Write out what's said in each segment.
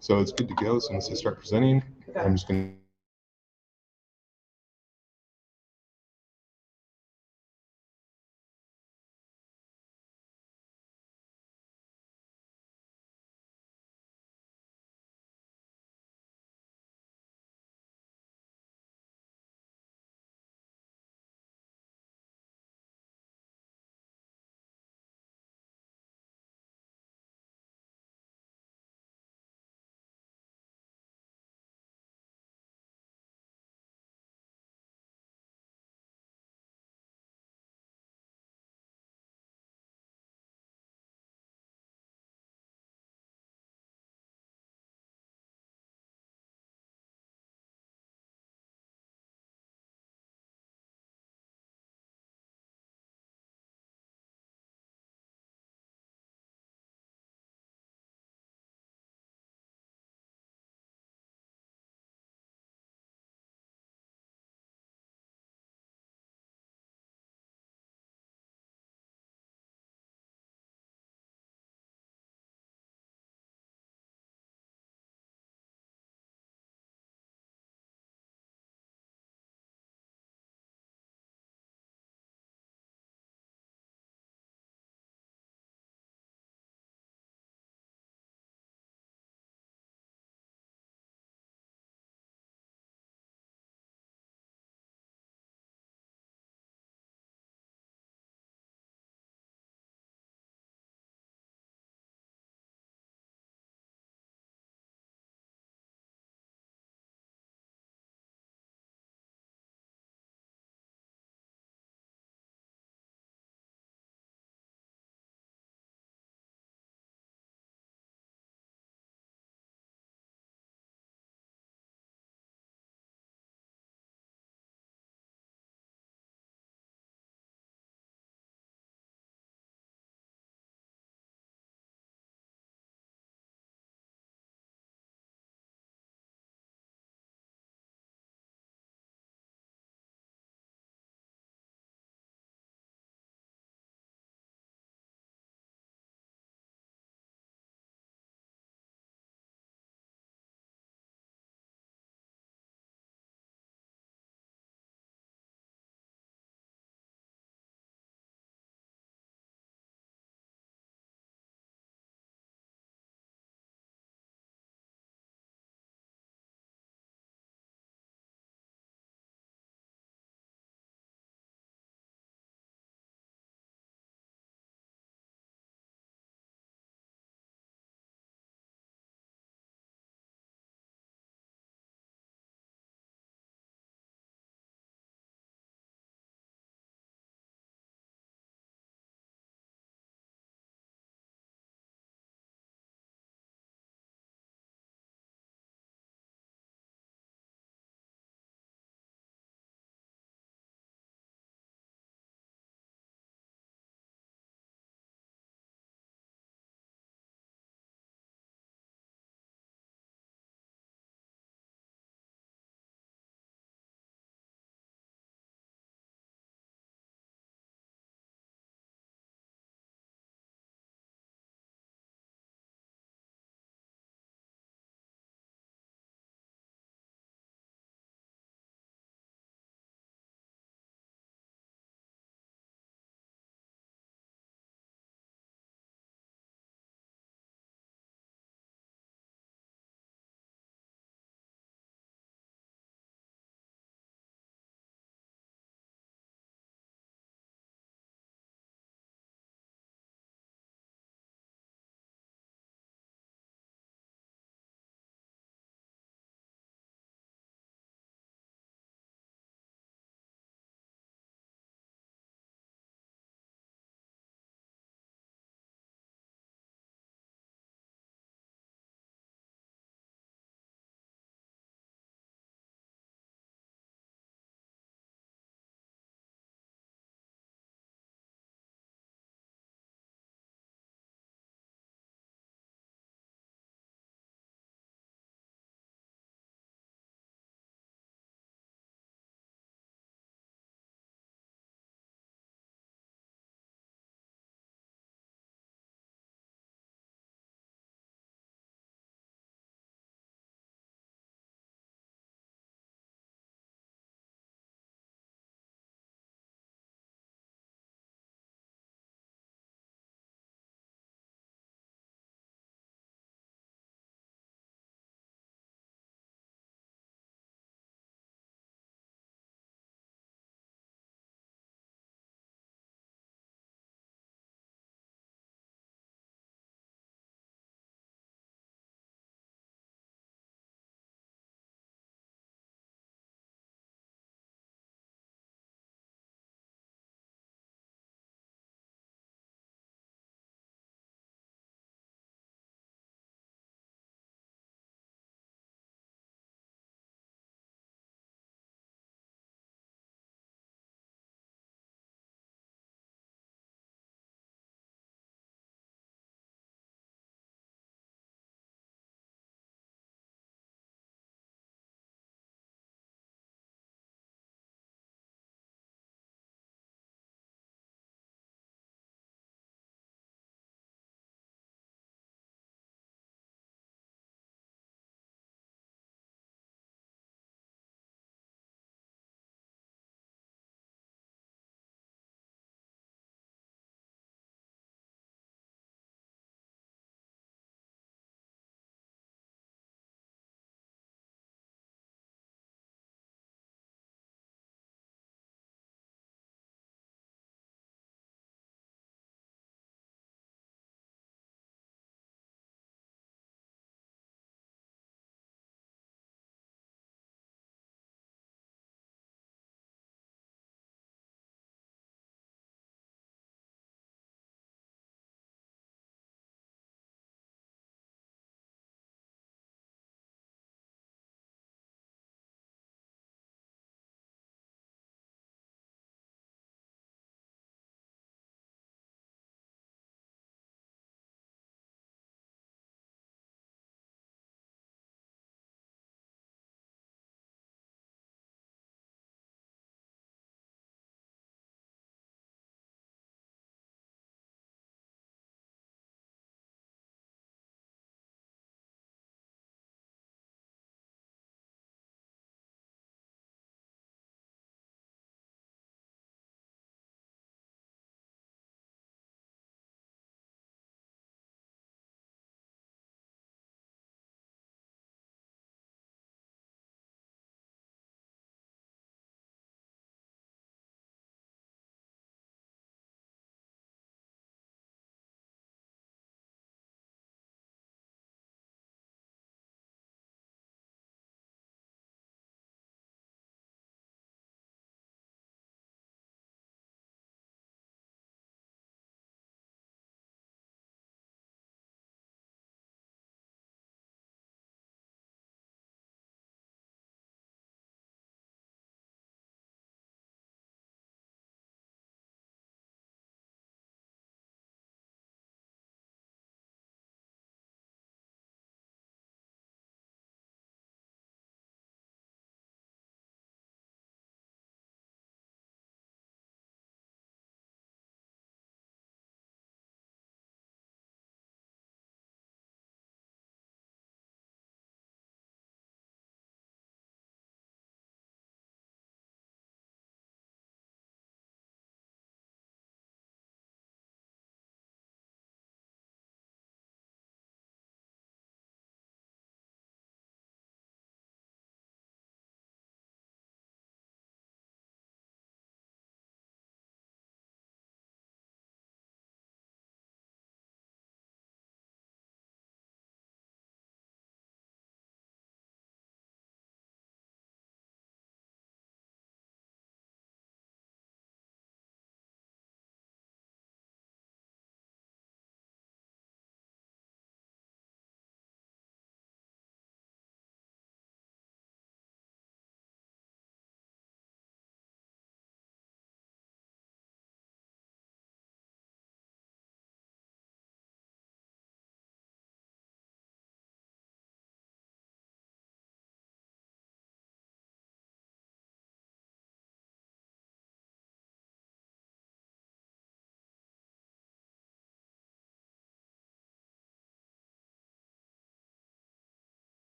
So it's good to go. So once I start presenting, I'm just going to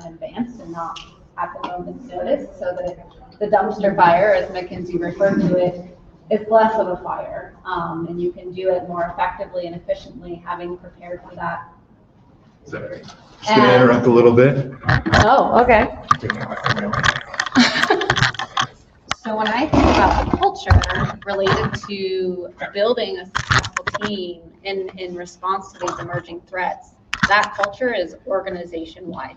in advance and not at the moment's notice, so that the dumpster fire, as MacKenzie referred to it, is less of a fire, and you can do it more effectively and efficiently having prepared for that. Sorry. Just going to interrupt a little bit. Oh, okay. So when I think about the culture related to building a successful team in response to these emerging threats, that culture is organization-wide,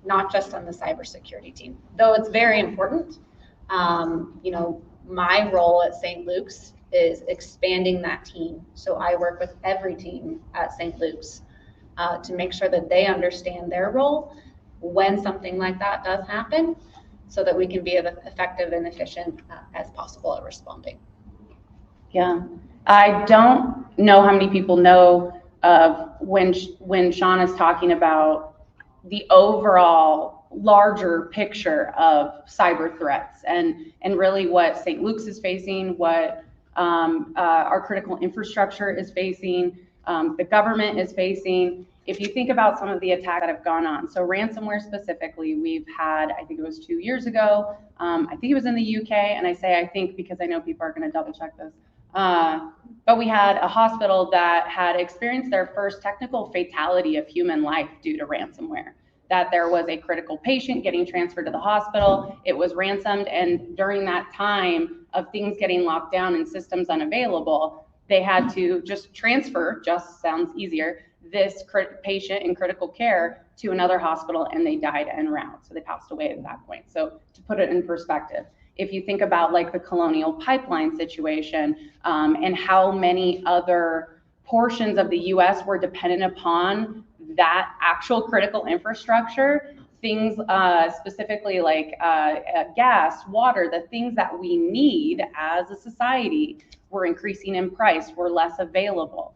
not just on the cybersecurity team, though it's very important. My role at St. Luke's is expanding that team. So I work with every team at St. Luke's to make sure that they understand their role when something like that does happen, so that we can be as effective and efficient as possible at responding. Yeah, I don't know how many people know when Shawna's talking about the overall larger picture of cyber threats and really what St. Luke's is facing, what our critical infrastructure is facing, the government is facing. If you think about some of the attacks that have gone on, so ransomware specifically, we've had, I think it was 2 years ago, I think it was in the UK, and I say I think because I know people are going to double check this, but we had a hospital that had experienced their first technical fatality of human life due to ransomware. That there was a critical patient getting transferred to the hospital, it was ransomed, and during that time of things getting locked down and systems unavailable, they had to just transfer, just sounds easier, this patient in critical care to another hospital, and they died en route. So they passed away at that point. So to put it in perspective, if you think about like the Colonial Pipeline situation and how many other portions of the US were dependent upon that actual critical infrastructure, things specifically like gas, water, the things that we need as a society were increasing in price, were less available.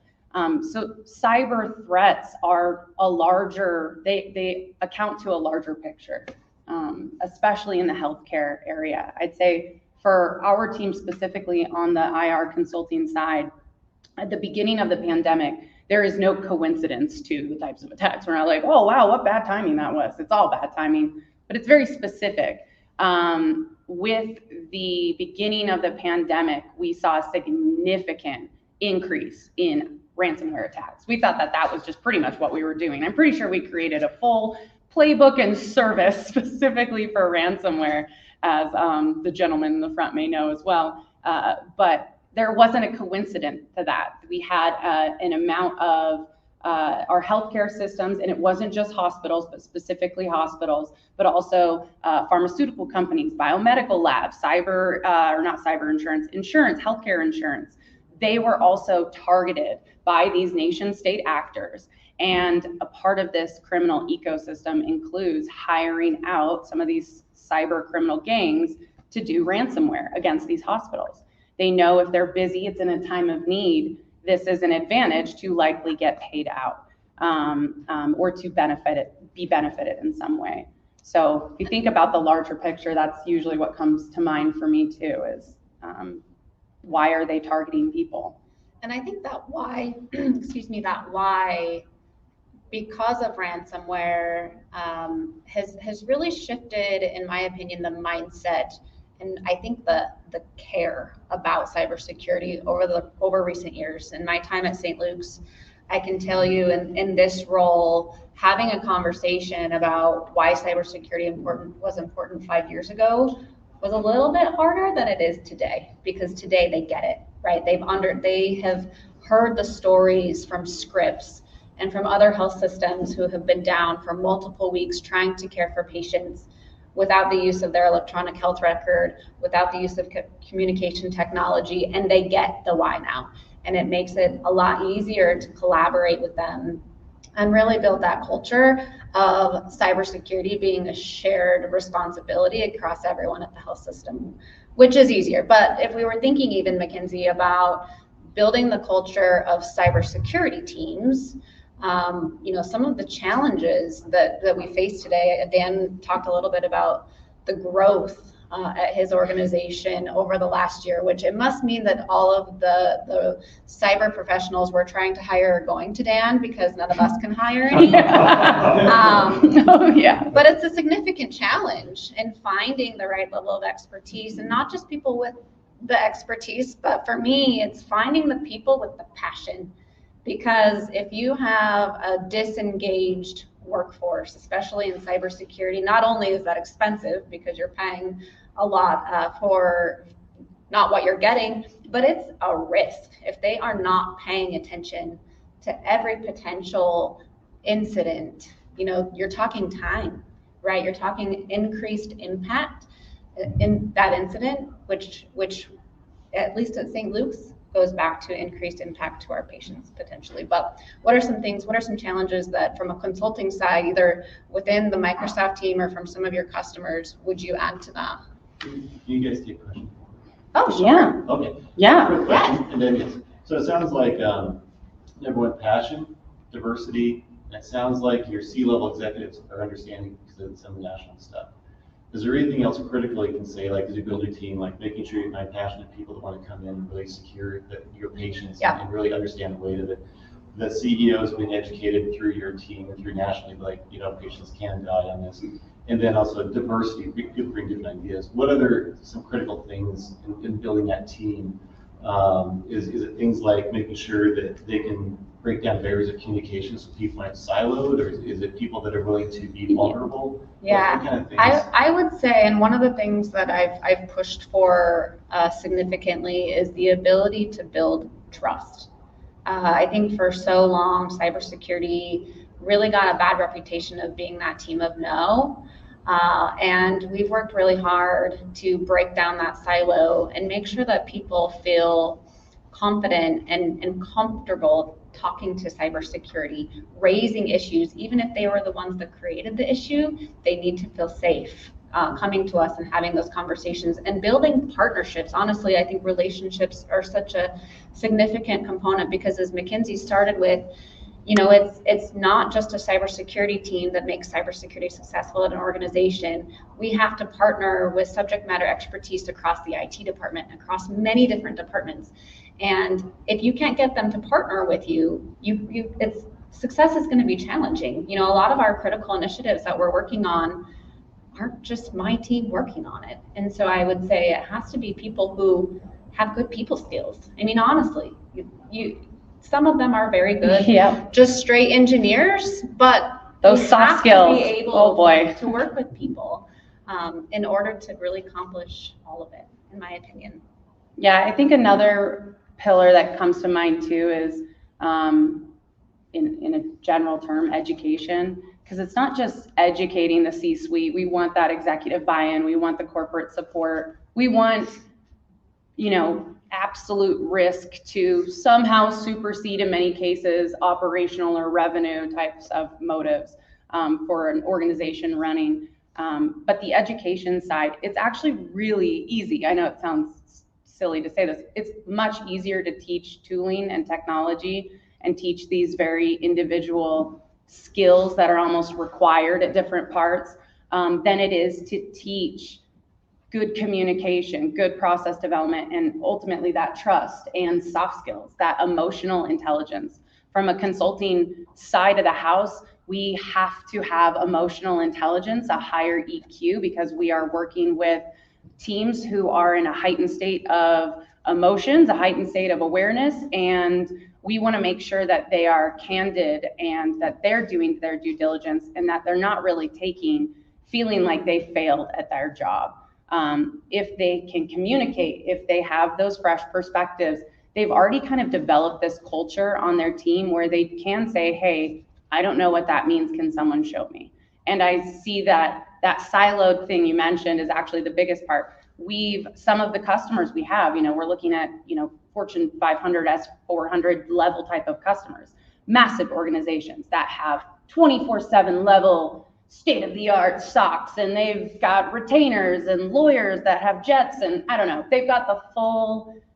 So cyber threats are a larger, they account to a larger picture, especially in the healthcare area. I'd say for our team specifically on the IR consulting side, at the beginning of the pandemic, there is no coincidence to the types of attacks. We're not like, oh, wow, what bad timing that was. It's all bad timing, but it's very specific. With the beginning of the pandemic, we saw a significant increase in ransomware attacks. We thought that that was just pretty much what we were doing. I'm pretty sure we created a full playbook and service specifically for ransomware, as the gentleman in the front may know as well. But there wasn't a coincidence to that. We had an amount of our healthcare systems, and it wasn't just hospitals, but specifically hospitals, but also pharmaceutical companies, biomedical labs, insurance, healthcare insurance. They were also targeted by these nation state actors. And a part of this criminal ecosystem includes hiring out some of these cyber criminal gangs to do ransomware against these hospitals. They know if they're busy, it's in a time of need, this is an advantage to likely get paid out or to be benefited in some way. So if you think about the larger picture, that's usually what comes to mind for me too, is why are they targeting people? And I think that why, why, because of ransomware, has really shifted, in my opinion, the mindset, and I think the care about cybersecurity over recent years. In my time at St. Luke's, I can tell you in this role, having a conversation about why cybersecurity was important 5 years ago was a little bit harder than it is today, because today they get it, right? They have heard the stories from Scripps and from other health systems who have been down for multiple weeks trying to care for patients without the use of their electronic health record, without the use of communication technology, and they get the why now. And it makes it a lot easier to collaborate with them and really build that culture of cybersecurity being a shared responsibility across everyone at the health system, which is easier. But if we were thinking even, MacKenzie, about building the culture of cybersecurity teams, some of the challenges that we face today, Dan talked a little bit about the growth at his organization over the last year, which it must mean that all of the cyber professionals we're trying to hire are going to Dan because none of us can hire any. Oh, yeah. But it's a significant challenge in finding the right level of expertise, and not just people with the expertise, but for me, it's finding the people with the passion. Because if you have a disengaged workforce, especially in cybersecurity, not only is that expensive because you're paying a lot for not what you're getting, but it's a risk. If they are not paying attention to every potential incident, you're talking time, right? You're talking increased impact in that incident, which at least at St. Luke's goes back to increased impact to our patients potentially. But what are some challenges that from a consulting side, either within the Microsoft team or from some of your customers, would you add to that? Can you guys take a question? Oh, sure. Yeah. Okay. Yeah. Quick question, and then yes. So it sounds like number one, passion, diversity, and it sounds like your C-level executives are understanding some of the national stuff. Is there anything else critical you can say, like as you build your team, like making sure you find passionate people that want to come in and really secure your patients and really understand the weight of it? The CEOs being educated through your team and through nationally, like, patients can die on this. And then also diversity, people bring different ideas. What other some critical things in building that team? Is it things like making sure that they can break down barriers of communication so people aren't siloed, or is it people that are willing to be vulnerable? Yeah, what kind of things? I would say, and one of the things that I've pushed for significantly is the ability to build trust. I think for so long, cybersecurity really got a bad reputation of being that team of no. And we've worked really hard to break down that silo and make sure that people feel confident and comfortable talking to cybersecurity, raising issues. Even if they were the ones that created the issue, they need to feel safe coming to us and having those conversations and building partnerships. Honestly, I think relationships are such a significant component because, as MacKenzie started with, it's not just a cybersecurity team that makes cybersecurity successful at an organization. We have to partner with subject matter expertise across the IT department, across many different departments. And if you can't get them to partner with you, success is going to be challenging. A lot of our critical initiatives that we're working on aren't just my team working on it. And so I would say it has to be people who have good people skills. I mean, honestly, some of them are very good, just straight engineers, but those soft skills, to be able to work with people in order to really accomplish all of it, in my opinion. Yeah, I think another pillar that comes to mind too is, in a general term, education, because it's not just educating the C-suite. We want that executive buy-in. We want the corporate support. We want, absolute risk to somehow supersede, in many cases, operational or revenue types of motives for an organization running. But the education side, it's actually really easy. I know it sounds silly to say this. It's much easier to teach tooling and technology and teach these very individual skills that are almost required at different parts than it is to teach good communication, good process development, and ultimately that trust and soft skills, that emotional intelligence. From a consulting side of the house, we have to have emotional intelligence, a higher EQ, because we are working with teams who are in a heightened state of emotions, a heightened state of awareness, and we want to make sure that they are candid and that they're doing their due diligence and that they're not really feeling like they failed at their job. If they can communicate, if they have those fresh perspectives, they've already kind of developed this culture on their team where they can say, hey, I don't know what that means. Can someone show me? And I see that siloed thing you mentioned is actually the biggest part. Some of the customers we have, we're looking at, Fortune 500, S400 level type of customers, massive organizations that have 24/7 level state-of-the-art SOCs, and they've got retainers and lawyers that have jets, and I don't know, they've got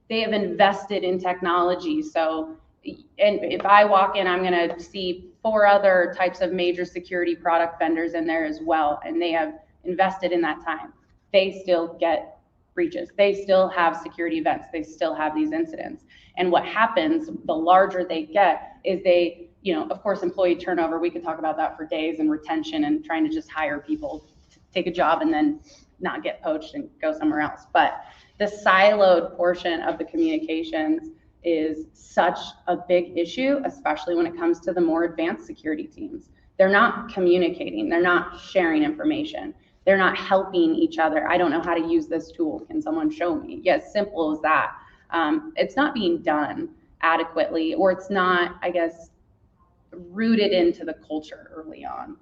they have invested in technology. So, and if I walk in, I'm going to see 4 other types of major security product vendors in there as well, and they have invested in that time. they still get breaches. They still have security events. They still have these incidents. And what happens, the larger they get, is they, of course, employee turnover, we could talk about that for days, and retention and trying to just hire people to take a job and then not get poached and go somewhere else. But the siloed portion of the communications is such a big issue, especially when it comes to the more advanced security teams. They're not communicating. They're not sharing information. They're not helping each other. I don't know how to use this tool. Can someone show me? Yeah, as simple as that. It's not being done adequately, or it's not, I guess, rooted into the culture early on.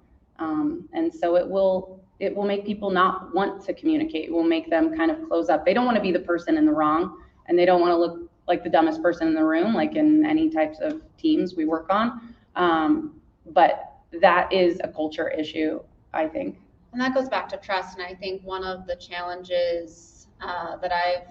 And so it will make people not want to communicate. It will make them kind of close up. They don't want to be the person in the wrong, and they don't want to look like the dumbest person in the room, like in any types of teams we work on. But that is a culture issue, I think. And that goes back to trust. And I think one of the challenges that I've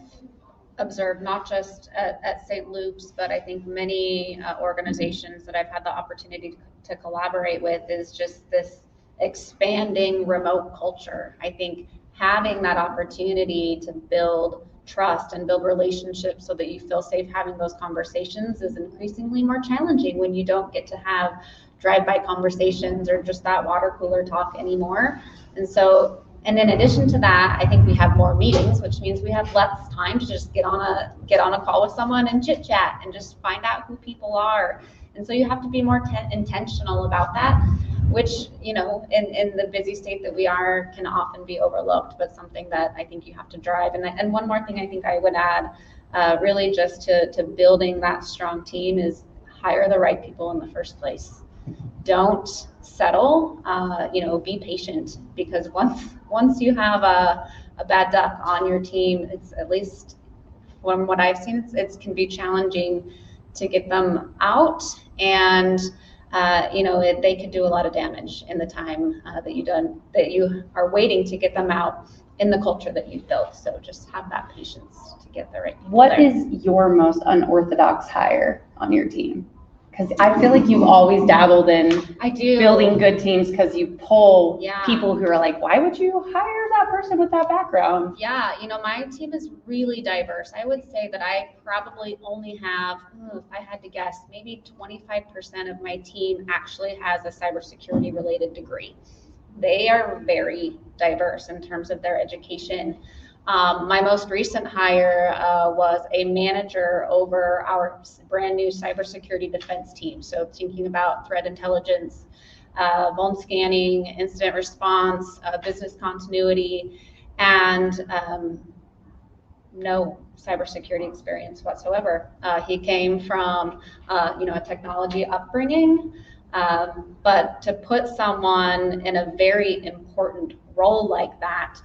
observed, not just at St. Luke's, but I think many organizations that I've had the opportunity to collaborate with, is just this expanding remote culture. I think having that opportunity to build trust and build relationships so that you feel safe having those conversations is increasingly more challenging when you don't get to have drive-by conversations or just that water cooler talk anymore. And so, and in addition to that, I think we have more meetings, which means we have less time to just get on a call with someone and chit chat and just find out who people are. And so you have to be more intentional about that, which, in the busy state that we are, can often be overlooked, but something that I think you have to drive. And one more thing I think I would add, really just to building that strong team, is hire the right people in the first place. Don't settle, be patient, because once you have a bad duck on your team, it's, at least from what I've seen, it can be challenging to get them out, and they could do a lot of damage in the time that you are waiting to get them out in the culture that you've built. So just have that patience to get the right people. What is your most unorthodox hire on your team? Because I feel like you've always dabbled in building good teams, because you pull people who are like, why would you hire that person with that background? Yeah, my team is really diverse. I would say that I probably only have, if I had to guess, maybe 25% of my team actually has a cybersecurity related degree. They are very diverse in terms of their education. My most recent hire was a manager over our brand new cybersecurity defense team. So thinking about threat intelligence, vuln scanning, incident response, business continuity, and no cybersecurity experience whatsoever. He came from a technology upbringing, but to put someone in a very important role like that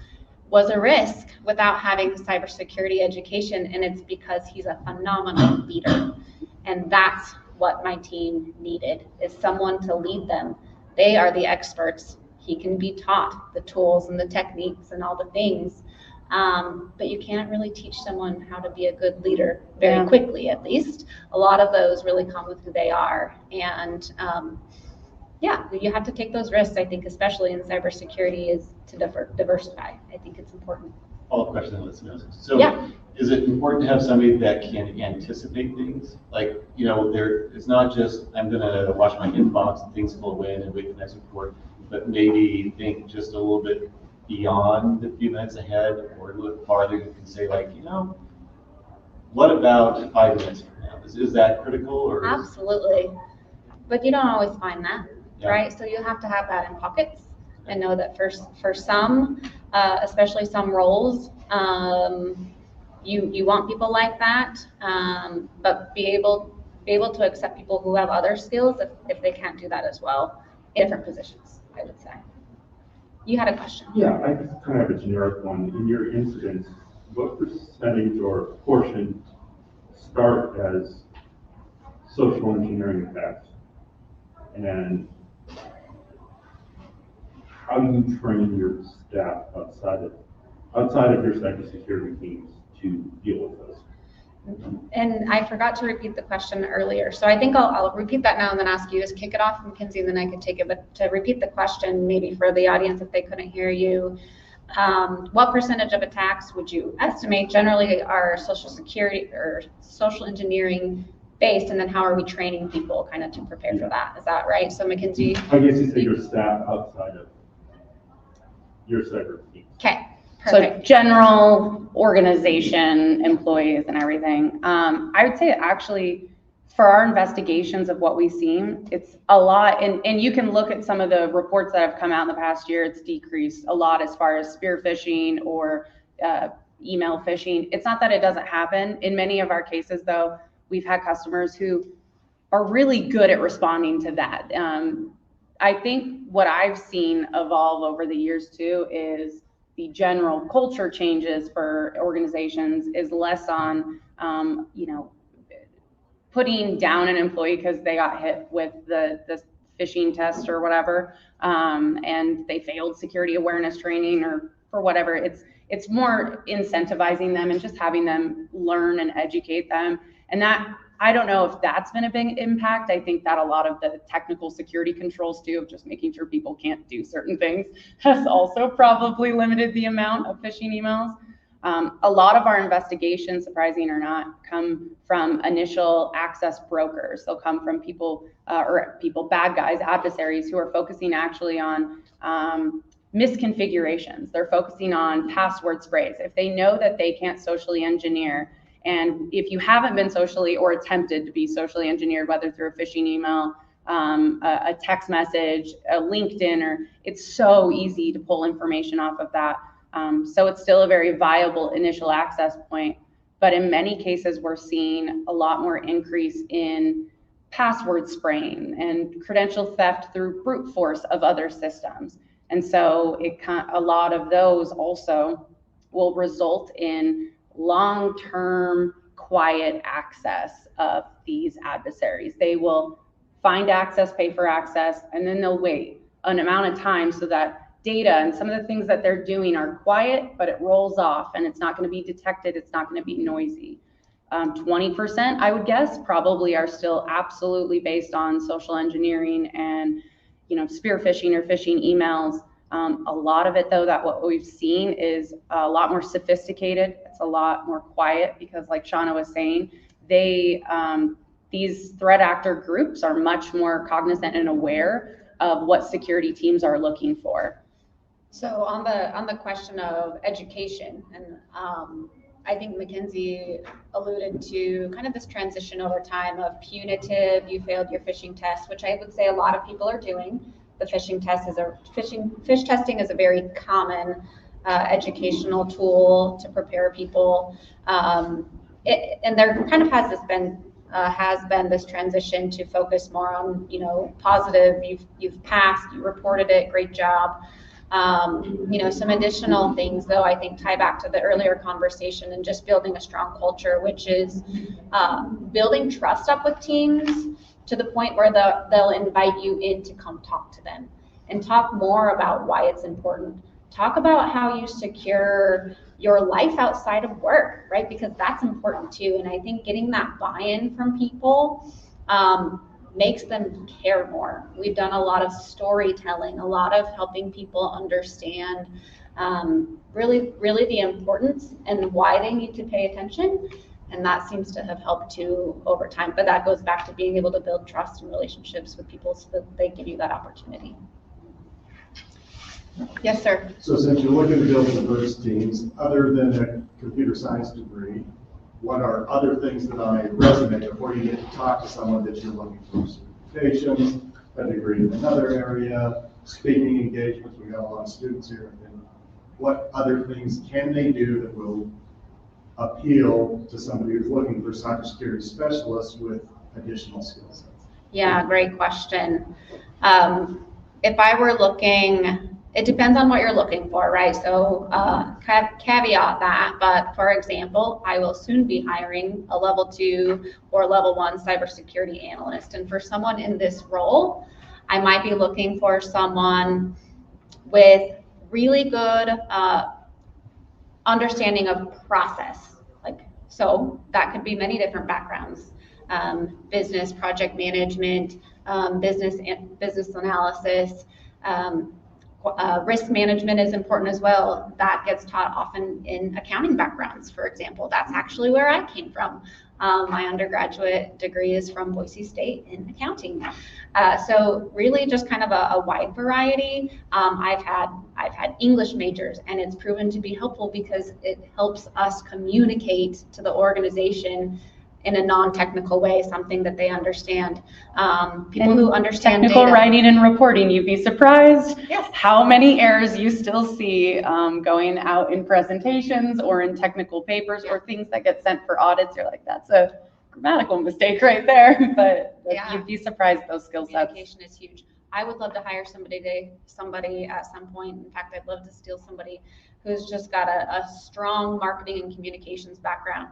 was a risk without having the cybersecurity education, and it's because he's a phenomenal leader. And that's what my team needed, is someone to lead them. They are the experts. He can be taught the tools and the techniques and all the things, but you can't really teach someone how to be a good leader very quickly, at least. A lot of those really come with who they are. And you have to take those risks, I think, especially in cybersecurity, is to diversify. I think it's important. Follow-up question, listeners. So is it important to have somebody that can anticipate things? Like, it's not just, I'm going to watch my inbox and things flow in and wait for the next report, but maybe think just a little bit beyond the few minutes ahead, or a little farther. You can say, like, what about 5 minutes from now? Is that critical? Or Absolutely. But you don't always find that. Right? So you have to have that in pockets and know that for some, especially some roles, you want people like that, but be able to accept people who have other skills if they can't do that as well in different positions, I would say. You had a question. Yeah, I just kind of have a generic one. In your incidents, what percentage or portion start as social engineering attacks? And how do you train your staff outside of your cybersecurity teams to deal with those? And I forgot to repeat the question earlier, so I think I'll repeat that now and then ask you. Just kick it off, MacKenzie, and then I could take it. But to repeat the question, maybe for the audience if they couldn't hear you, What percentage of attacks would you estimate generally are social security or social engineering based, and then how are we training people kind of to prepare for that? Is that right? So MacKenzie? I guess you say your staff outside of your cyber team. Okay, So perfect. general organization, employees and everything. I would say actually for our investigations of what we've seen, it's a lot, and you can look at some of the reports that have come out in the past year, it's decreased a lot as far as spear phishing or email phishing. It's not that it doesn't happen. In many of our cases though, we've had customers who are really good at responding to that. I think what I've seen evolve over the years too is the general culture changes for organizations is less on, putting down an employee because they got hit with the phishing test or whatever, and they failed security awareness training or for whatever. It's more incentivizing them and just having them learn and educate them. And that, I don't know if that's been a big impact. I think that a lot of the technical security controls too, of just making sure people can't do certain things, has also probably limited the amount of phishing emails. A lot of our investigations, surprising or not, come from initial access brokers. They'll come from people, bad guys, adversaries who are focusing actually on misconfigurations. They're focusing on password sprays. If they know that they can't socially engineer, and if you haven't been socially or attempted to be socially engineered, whether through a phishing email, a text message, a LinkedIn, or it's so easy to pull information off of that. So it's still a very viable initial access point. But in many cases, we're seeing a lot more increase in password spraying and credential theft through brute force of other systems. And so a lot of those also will result in long-term quiet access of these adversaries. They will find access, pay for access, and then they'll wait an amount of time so that data and some of the things that they're doing are quiet, but it rolls off and it's not going to be detected. It's not going to be noisy. 20%, I would guess, probably are still absolutely based on social engineering and, spear phishing or phishing emails. A lot of it though, that what we've seen is a lot more sophisticated. It's a lot more quiet because like Shawna was saying, these threat actor groups are much more cognizant and aware of what security teams are looking for. So on the question of education, and I think MacKenzie alluded to kind of this transition over time of punitive, you failed your phishing test, which I would say a lot of people are doing. The phishing test fish testing is a very common educational tool to prepare people. And there kind of has been this transition to focus more on, positive, you've passed, you reported it, great job. Some additional things though, I think tie back to the earlier conversation and just building a strong culture, which is building trust up with teams to the point where they'll invite you in to come talk to them and talk more about why it's important. Talk about how you secure your life outside of work, right? Because that's important too. And I think getting that buy-in from people makes them care more. We've done a lot of storytelling, a lot of helping people understand really the importance and why they need to pay attention. And that seems to have helped too over time. But that goes back to being able to build trust and relationships with people so that they give you that opportunity. Yes, sir. So since you're looking to build diverse teams, other than a computer science degree, what are other things that on a resume before you get to talk to someone that you're looking for? Certifications, a degree in another area, speaking engagements, we got a lot of students here. And what other things can they do that will appeal to somebody who's looking for cybersecurity specialists with additional skill sets? Yeah, great question. If I were looking, it depends on what you're looking for, right? So caveat that, but for example, I will soon be hiring a level 2 or level 1 cybersecurity analyst. And for someone in this role, I might be looking for someone with really good understanding of process. So that could be many different backgrounds, business, project management, business analysis, Risk management is important as well. That gets taught often in accounting backgrounds, for example. That's actually where I came from. My undergraduate degree is from Boise State in accounting. So really just kind of a wide variety. I've had English majors, and it's proven to be helpful because it helps us communicate to the organization in a non-technical way, something that they understand. People who understand technical data. writing and reporting, you'd be surprised Yes. how many errors you still see going out in presentations or in technical papers or things that get sent for audits. You're like, that's a grammatical mistake right there, but Yeah. you'd be surprised those skill sets. Communication is huge. I would love to hire somebody at some point. In fact, I'd love to steal somebody who's just got a strong marketing and communications background,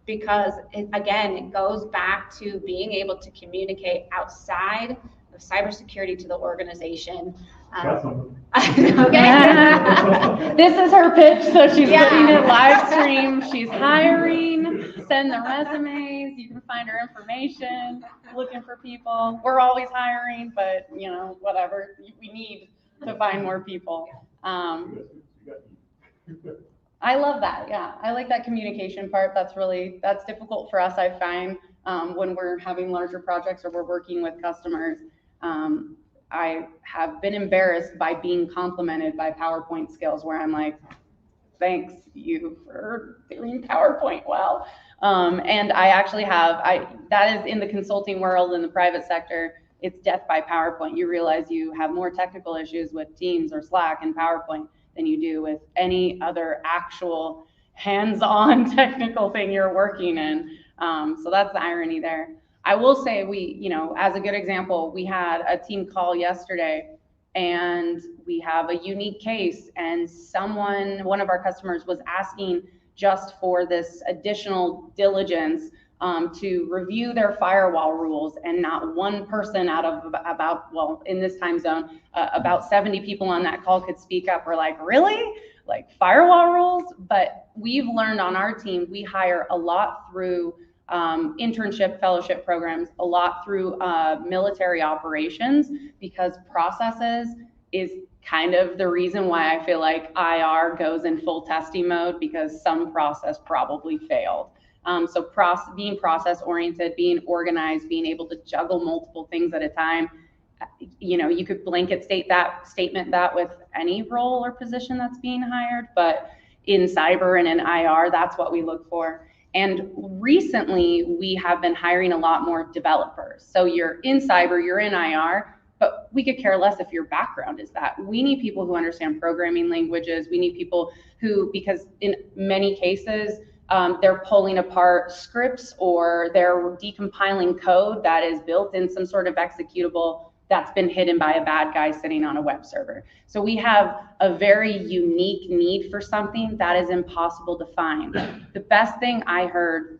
because it goes back to being able to communicate outside of cybersecurity to the organization. Got something. Okay. This is her pitch, so she's Yeah. putting it live stream. She's hiring. Send the resumes. You can find her information. Looking for people. We're always hiring, but whatever. We need to find more people. I love that. Yeah, I like that communication part. That's difficult for us, I find, when we're having larger projects or we're working with customers. I have been embarrassed by being complimented by PowerPoint skills where I'm like, thanks you for doing PowerPoint well. And I actually that is in the consulting world, in the private sector, it's death by PowerPoint. You realize you have more technical issues with Teams or Slack and PowerPoint than you do with any other actual hands-on technical thing you're working in. So that's the irony there. I will say as a good example, we had a team call yesterday and we have a unique case, and one of our customers was asking just for this additional diligence to review their firewall rules, and not one person out of in this time zone, about 70 people on that call could speak up. We're like, really? Like firewall rules? But we've learned on our team, we hire a lot through internship, fellowship programs, a lot through military operations, because processes is kind of the reason why I feel like IR goes in full testing mode, because some process probably failed. So being process oriented, being organized, being able to juggle multiple things at a time. You could blanket statement that with any role or position that's being hired, but in cyber and in IR, that's what we look for. And recently we have been hiring a lot more developers. So you're in cyber, you're in IR, but we could care less if your background is that. We need people who understand programming languages. We need people who, because in many cases, they're pulling apart scripts or they're decompiling code that is built in some sort of executable that's been hidden by a bad guy sitting on a web server. So we have a very unique need for something that is impossible to find. The best thing I heard,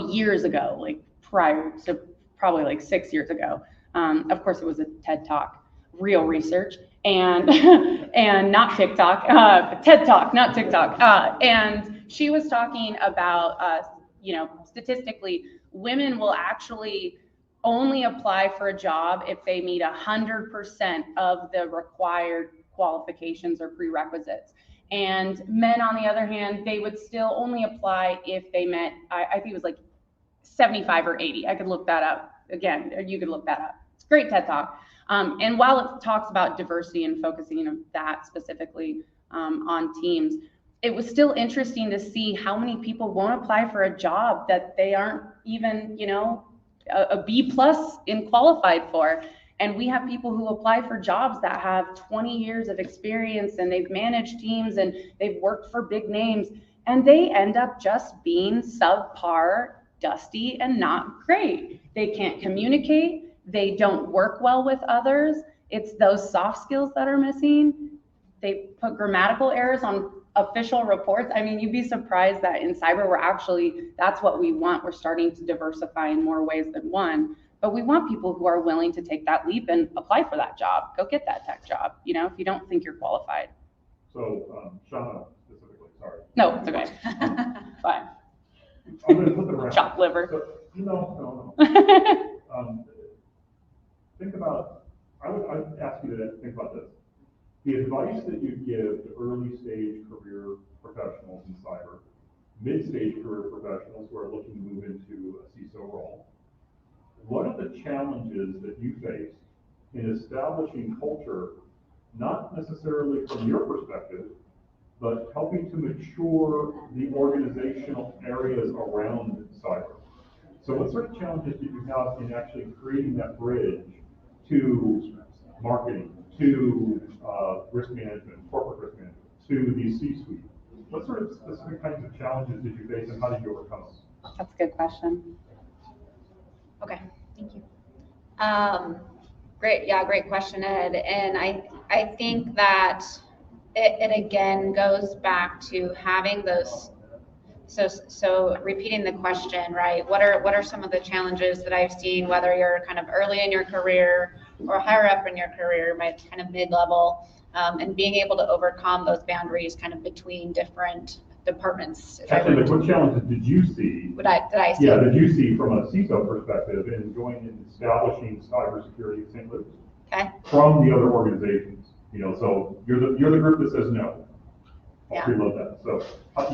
years ago, like prior to probably like 6 years ago, of course it was a TED Talk, real research, and and not TikTok, TED Talk, not TikTok. And she was talking about, statistically, women will actually only apply for a job if they meet 100% of the required qualifications or prerequisites. And men, on the other hand, they would still only apply if they met, I think it was like 75 or 80. I could look that up. Again, you could look that up. It's a great TED Talk. And while it talks about diversity and focusing on that specifically on teams, it was still interesting to see how many people won't apply for a job that they aren't even, a B+ in qualified for. And we have people who apply for jobs that have 20 years of experience and they've managed teams and they've worked for big names, and they end up just being subpar, dusty, and not great. They can't communicate. They don't work well with others. It's those soft skills that are missing. They put grammatical errors on official reports. I mean, you'd be surprised that in cyber, that's what we want. We're starting to diversify in more ways than one, but we want people who are willing to take that leap and apply for that job. Go get that tech job, if you don't think you're qualified. So, Shawna specifically, sorry. No, it's okay. Fine. I'm going to flip it around. Chopped liver. So, no. Think about, I would ask you to think about this. the advice that you give to early stage career professionals in cyber, mid-stage career professionals who are looking to move into a CISO role, what are the challenges that you face in establishing culture, not necessarily from your perspective, but helping to mature the organizational areas around cyber? So what sort of challenges did you have in actually creating that bridge to marketing, to risk management, corporate risk management, to the C-suite? What sort of specific kinds of challenges did you face and how did you overcome them? That's a good question. Okay, thank you. Great question, Ed. And I think that it again goes back to having those. So repeating the question, right? What are some of the challenges that I've seen, whether you're kind of early in your career or higher up in your career, my kind of mid-level, and being able to overcome those boundaries kind of between different departments. Actually, like what challenges did you see? Did I see? Yeah, did you see from a CISO perspective in going and establishing cybersecurity at St. Louis? Okay. From the other organizations, so you're the group that says no. Yeah. We love that. So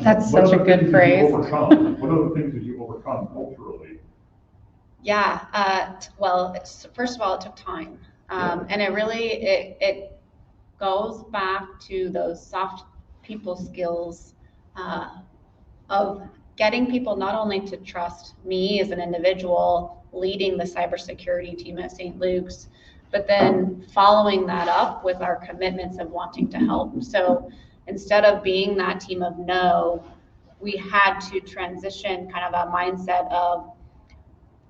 That's such a good phrase. What other things did you overcome culturally? Yeah. Well, first of all, it took time, and it goes back to those soft people skills of getting people not only to trust me as an individual leading the cybersecurity team at St. Luke's, but then following that up with our commitments of wanting to help. So instead of being that team of no, we had to transition kind of a mindset of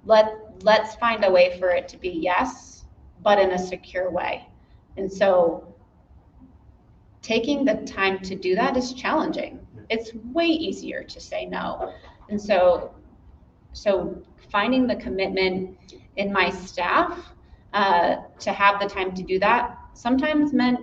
let's find a way for it to be yes, but in a secure way. And so taking the time to do that is challenging. It's way easier to say no. And so finding the commitment in my staff to have the time to do that sometimes meant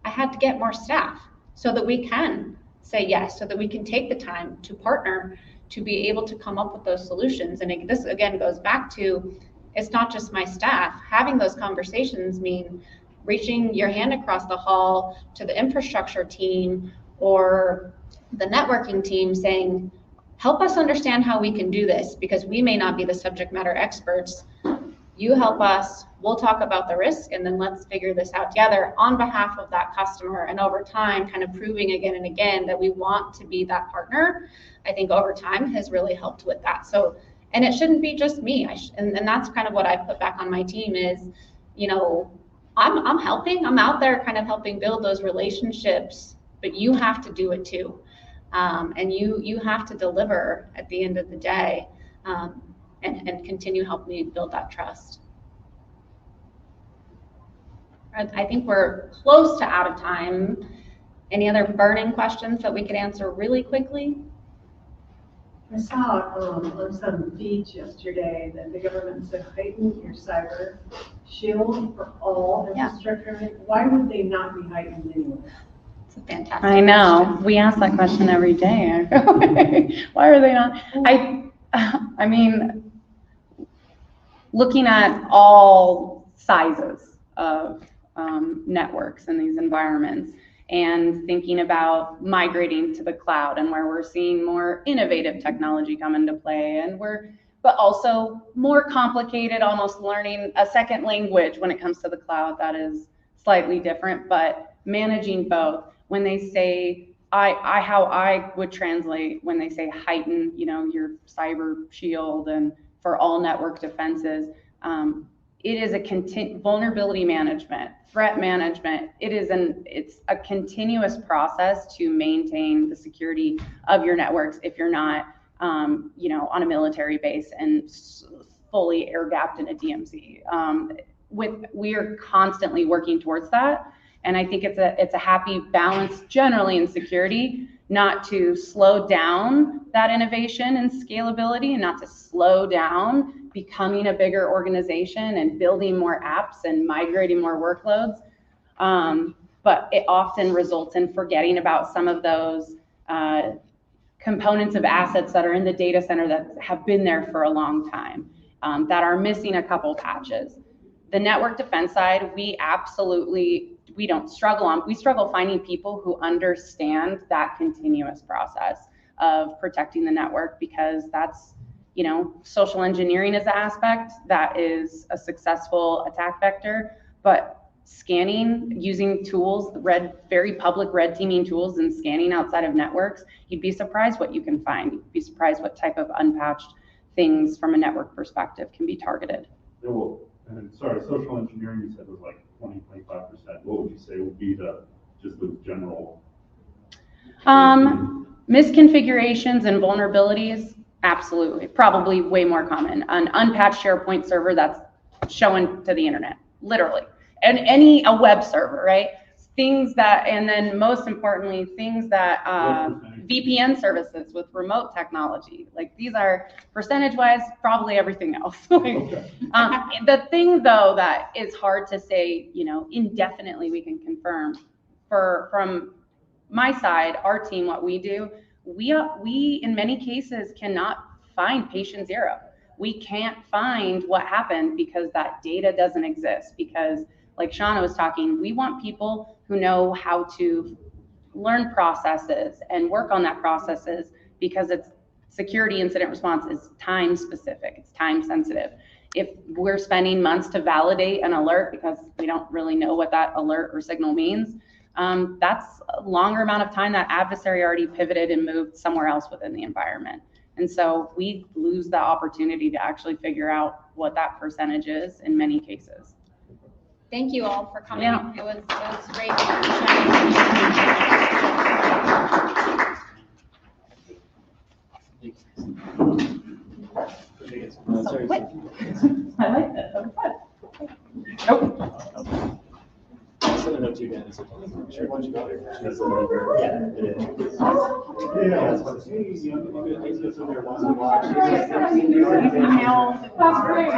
I had to get more staff so that we can say yes, so that we can take the time to partner to be able to come up with those solutions. And this again goes back to, it's not just my staff. Having those conversations mean reaching your hand across the hall to the infrastructure team or the networking team saying, help us understand how we can do this, because we may not be the subject matter experts. You help us, we'll talk about the risk, and then let's figure this out together on behalf of that customer. And over time, kind of proving again and again that we want to be that partner, I think over time has really helped with that. So, and it shouldn't be just me. And that's kind of what I put back on my team is, I'm helping, I'm out there kind of helping build those relationships, but you have to do it too. And you have to deliver at the end of the day. And continue helping me build that trust. I think we're close to out of time. Any other burning questions that we could answer really quickly? I saw on some feeds yesterday that the government said heighten your cyber shield for all infrastructure. Why would they not be heightened anyway? It's a fantastic I know. question. We ask that question every day. Why are they not? I mean, looking at all sizes of networks in these environments and thinking about migrating to the cloud and where we're seeing more innovative technology come into play, but also more complicated, almost learning a second language when it comes to the cloud that is slightly different, but managing both. When they say, how I would translate when they say heighten, your cyber shield and for all network defenses, it is a vulnerability management, threat management. It's a continuous process to maintain the security of your networks if you're not, on a military base and fully air-gapped in a DMZ. We are constantly working towards that. And I think it's a happy balance generally in security, not to slow down that innovation and scalability and not to slow down becoming a bigger organization and building more apps and migrating more workloads. But it often results in forgetting about some of those components of assets that are in the data center that have been there for a long time, that are missing a couple patches. The network defense side, we absolutely don't struggle on. We struggle finding people who understand that continuous process of protecting the network, because that's, you know, social engineering is an aspect that is a successful attack vector, but scanning, using tools, very public red teaming tools and scanning outside of networks, you'd be surprised what you can find. You'd be surprised what type of unpatched things from a network perspective can be targeted. Well, and sorry, social engineering you said was like 20, 25%. What would you say would be just the general? Misconfigurations and vulnerabilities, absolutely, probably way more common. An unpatched SharePoint server that's showing to the internet, literally. And a web server, right? Things that, and then most importantly, things that VPN services with remote technology. Like, these are percentage-wise, probably everything else. The thing though that is hard to say, you know, indefinitely we can confirm, from my side, our team, what we do, we in many cases cannot find patient zero. We can't find what happened because that data doesn't exist, because like Shawna was talking, we want people who know how to learn processes and work on that processes, because it's security incident response is time specific, it's time sensitive. If we're spending months to validate an alert because we don't really know what that alert or signal means, that's a longer amount of time that adversary already pivoted and moved somewhere else within the environment. And so we lose the opportunity to actually figure out what that percentage is in many cases. Thank you all for coming. Yeah. It was great. I like that. That was fun. Nope. Send a note to you guys. Sure, why don't you go there? Yeah, it is. That's great.